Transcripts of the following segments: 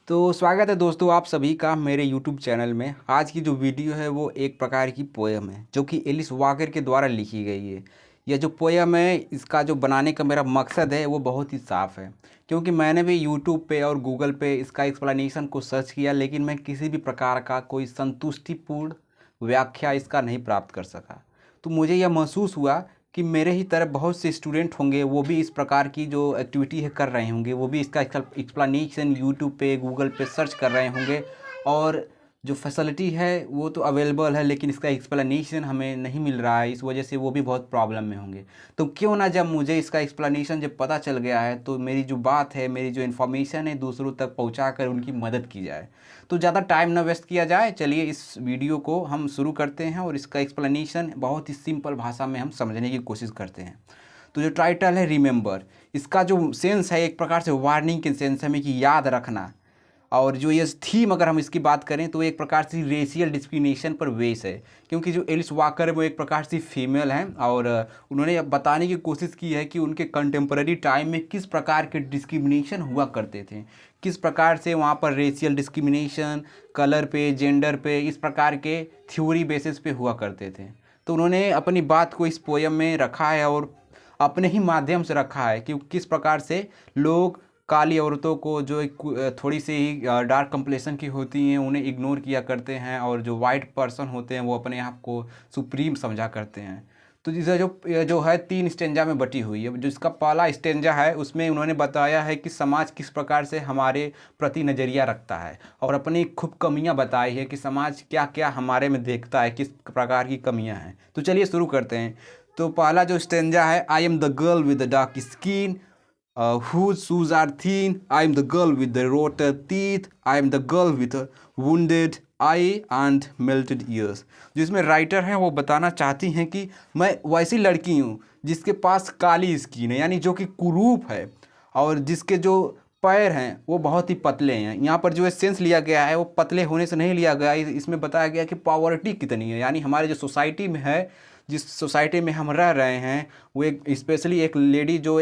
तो स्वागत है दोस्तों आप सभी का मेरे YouTube चैनल में। आज की जो वीडियो है वो एक प्रकार की पोयम है जो कि एलिस वॉकर के द्वारा लिखी गई है। यह जो पोयम है इसका जो बनाने का मेरा मकसद है वो बहुत ही साफ़ है, क्योंकि मैंने भी YouTube पे और Google पे इसका एक्सप्लेनेशन को सर्च किया, लेकिन मैं किसी भी प्रकार का कोई संतुष्टिपूर्ण व्याख्या इसका नहीं प्राप्त कर सका। तो मुझे यह महसूस हुआ कि मेरे ही तरह बहुत से स्टूडेंट होंगे, वो भी इस प्रकार की जो एक्टिविटी है कर रहे होंगे, वो भी इसका एक्सप्लेनेशन यूट्यूब पे गूगल पे सर्च कर रहे होंगे। और जो फैसिलिटी है वो तो अवेलेबल है, लेकिन इसका एक्सप्लेनेशन हमें नहीं मिल रहा है, इस वजह से वो भी बहुत प्रॉब्लम में होंगे। तो क्यों ना जब मुझे इसका एक्सप्लेनेशन जब पता चल गया है तो मेरी जो बात है, मेरी जो इन्फॉर्मेशन है दूसरों तक पहुंचा कर उनकी मदद की जाए। तो ज़्यादा टाइम ना वेस्ट किया जाए, चलिए इस वीडियो को हम शुरू करते हैं और इसका एक्सप्लेनेशन बहुत ही सिंपल भाषा में हम समझने की कोशिश करते हैं। तो जो टाइटल है रिमेंबर, इसका जो सेंस है एक प्रकार से वार्निंग के सेंस है, में कि याद रखना। और जो ये थीम अगर हम इसकी बात करें तो एक प्रकार से रेशियल डिस्क्रिमिनेशन पर बेस है, क्योंकि जो एलिस वॉकर है वो एक प्रकार से फीमेल हैं और उन्होंने बताने की कोशिश की है कि उनके कंटेम्प्रेरी टाइम में किस प्रकार के डिस्क्रिमिनेशन हुआ करते थे, किस प्रकार से वहाँ पर रेशियल डिस्क्रिमिनेशन कलर पे, जेंडर पे, इस प्रकार के थ्योरी बेसिस पे हुआ करते थे। तो उन्होंने अपनी बात को इस पोयम में रखा है और अपने ही माध्यम से रखा है कि किस प्रकार से लोग काली औरतों को, जो एक थोड़ी सी ही डार्क कंप्लेक्शन की होती हैं, उन्हें इग्नोर किया करते हैं, और जो वाइट पर्सन होते हैं वो अपने आप को सुप्रीम समझा करते हैं। तो जिसे जो है 3 स्टेंजा में बटी हुई है। जो इसका पहला स्टेंजा है उसमें उन्होंने बताया है कि समाज किस प्रकार से हमारे प्रति नज़रिया रखता है, और अपनी खूब कमियां बताई है कि समाज क्या क्या हमारे में देखता है, किस प्रकार की कमियां हैं। तो चलिए शुरू करते हैं। तो पहला जो स्टेंजा है, आई am the girl with the dark skin whose shoes are thin. I am the girl with the rotted teeth. I am the girl with a wounded eye and melted ears. जिसमें writer हैं वो बताना चाहती हैं कि मैं वैसी लड़की हूँ जिसके पास काली स्किन है, यानी जो कि कुरूप है, और जिसके जो पैर हैं वो बहुत ही पतले हैं। यहाँ पर जो है सेंस लिया गया है वो पतले होने से नहीं लिया गया, इसमें बताया गया कि पावर्टी कितनी है, यानी हमारे जो सोसाइटी में है, जिस सोसाइटी में हम रह रहे हैं, वो एक स्पेशली एक लेडी जो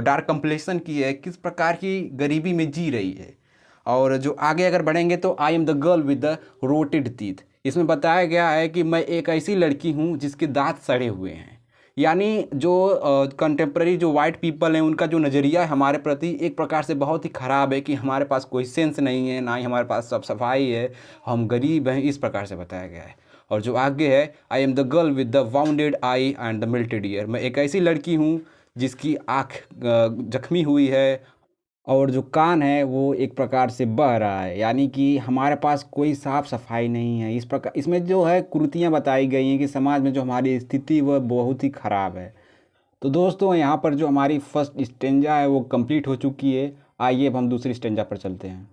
डार्क कंप्लेक्शन की है, किस प्रकार की गरीबी में जी रही है। और जो आगे अगर बढ़ेंगे तो I am the girl with the rotted teeth, इसमें बताया गया है कि मैं एक ऐसी लड़की हूँ जिसके दांत सड़े हुए हैं। यानी जो कंटेम्प्रेरी जो वाइट पीपल हैं उनका जो नज़रिया है हमारे प्रति एक प्रकार से बहुत ही ख़राब है, कि हमारे पास कोई सेंस नहीं है, ना ही हमारे पास सब सफाई है, हम गरीब हैं, इस प्रकार से बताया गया है। और जो आगे है, आई am the girl with the bounded I and the melted year, मैं एक ऐसी लड़की हूँ जिसकी आँख जख्मी हुई है और जो कान है वो एक प्रकार से बह रहा है, यानी कि हमारे पास कोई साफ सफाई नहीं है। इस प्रकार इसमें जो है कुरीतियाँ बताई गई हैं कि समाज में जो हमारी स्थिति वह बहुत ही ख़राब है। तो दोस्तों यहाँ पर जो हमारी फर्स्ट स्टेंजा है वो कंप्लीट हो चुकी है। आइए अब हम दूसरी स्टेंजा पर चलते हैं।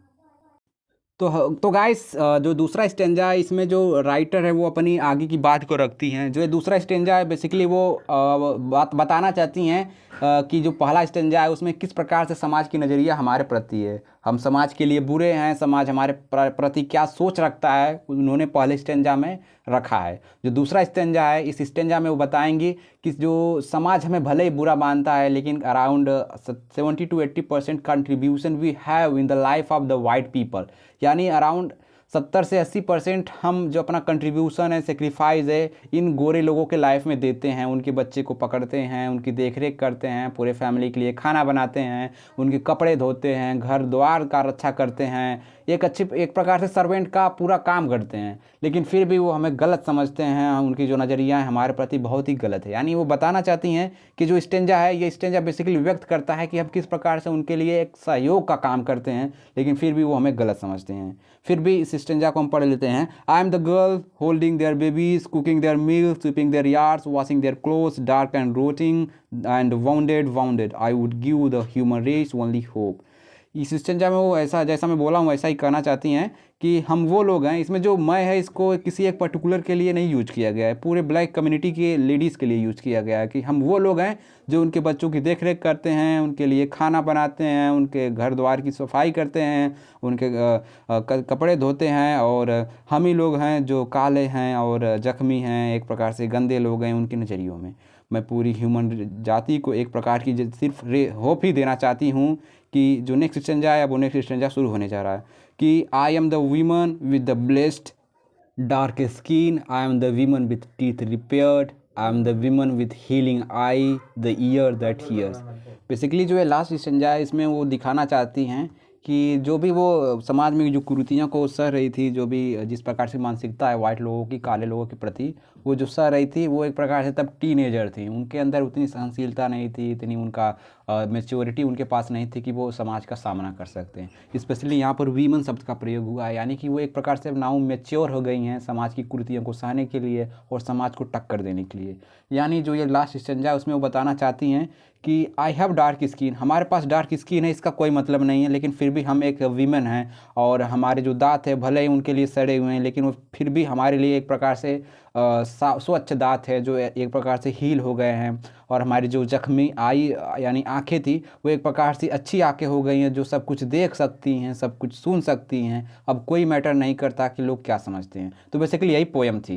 तो गाइस, जो दूसरा स्टेंजा है इसमें जो राइटर है वो अपनी आगे की बात को रखती हैं। जो ये दूसरा स्टेंजा है बेसिकली वो बात बताना चाहती हैं कि जो पहला स्टेंजा है उसमें किस प्रकार से समाज की नज़रिया हमारे प्रति है, हम समाज के लिए बुरे हैं, समाज हमारे प्रति क्या सोच रखता है, उन्होंने पहले स्टेंजा में रखा है। जो दूसरा स्टेंजा है, इस स्टेंजा में वो बताएंगी कि जो समाज हमें भले ही बुरा मानता है, लेकिन around 70 to 80% contribution we have in the life of the white people, यानी अराउंड 70 से 80% हम जो अपना कंट्रीब्यूशन है, सेक्रीफाइस है, इन गोरे लोगों के लाइफ में देते हैं। उनके बच्चे को पकड़ते हैं, उनकी देखरेख करते हैं, पूरे फैमिली के लिए खाना बनाते हैं, उनके कपड़े धोते हैं, घर द्वार का रक्षा करते हैं, एक प्रकार से सर्वेंट का पूरा काम करते हैं। लेकिन फिर भी वो हमें गलत समझते हैं, उनकी जो नज़रिया है हमारे प्रति बहुत ही गलत है। यानी वो बताना चाहती हैं कि जो स्टेंजा है, ये स्टेंजा बेसिकली व्यक्त करता है कि हम किस प्रकार से उनके लिए एक सहयोग का काम करते हैं, लेकिन फिर भी वो हमें गलत समझते हैं। फिर भी इस स्टेंजा को हम पढ़ लेते हैं। I am the girl holding their babies, cooking their meal, sweeping their yards, washing their clothes, dark and rotting and wounded I would give the human race only hope. इस स्टेंजा में वो ऐसा, जैसा मैं बोला हूँ वैसा ही कहना चाहती हैं कि हम वो लोग हैं, इसमें जो मैं है इसको किसी एक पर्टिकुलर के लिए नहीं यूज किया गया है, पूरे ब्लैक कम्युनिटी के लेडीज़ के लिए यूज किया गया है, कि हम वो लोग हैं जो उनके बच्चों की देख रेख करते हैं, उनके लिए खाना बनाते हैं, उनके घर द्वार की सफाई करते हैं, उनके कपड़े धोते हैं। और हम ही लोग हैं जो काले हैं और जख्मी हैं, एक प्रकार से गंदे लोग हैं उनके नज़रियों में। मैं पूरी ह्यूमन जाति को एक प्रकार की सिर्फ होप ही देना चाहती हूँ कि जो नेक्स्ट स्टेंजा है वो नेक्स्ट स्टेंजा शुरू होने जा रहा है कि आई am the women with the blessed dark skin, I am the woman with teeth repaired, I am the woman with healing eye, the ear that hears। Basically जो है लास्ट स्टेंजा है इसमें वो दिखाना चाहती हैं कि जो भी वो समाज में जो कुरीतियों को सह रही थी, जो भी जिस प्रकार से मानसिकता है वाइट लोगों की, काले लोगों के प्रति वो जो सह रही थी, वो एक प्रकार से तब टीनेजर थी, उनके अंदर उतनी सहनशीलता नहीं थी, इतनी उनका मैच्योरिटी उनके पास नहीं थी कि वो समाज का सामना कर सकते हैं। स्पेशली यहाँ पर वीमन शब्द का प्रयोग हुआ है, यानी कि वो एक प्रकार से नाउ मैच्योर हो गई हैं समाज की कुरीतियों को सहने के लिए और समाज को टक्कर देने के लिए। यानी जो ये लास्ट स्टेंजा है उसमें वो बताना चाहती हैं कि आई हैव डार्क स्किन, हमारे पास डार्क स्किन है इसका कोई मतलब नहीं है, लेकिन फिर भी हम एक वीमेन हैं और हमारे जो दांत है भले ही उनके लिए सड़े हुए हैं, लेकिन वो फिर भी हमारे लिए एक प्रकार से स्वच्छ दांत है जो एक प्रकार से हील हो गए हैं। और हमारी जो जख्मी आई यानी आंखें थी वो एक प्रकार से अच्छी आंखें हो गई हैं जो सब कुछ देख सकती हैं, सब कुछ सुन सकती हैं। अब कोई मैटर नहीं करता कि लोग क्या समझते हैं। तो बेसिकली यही पोएम थी।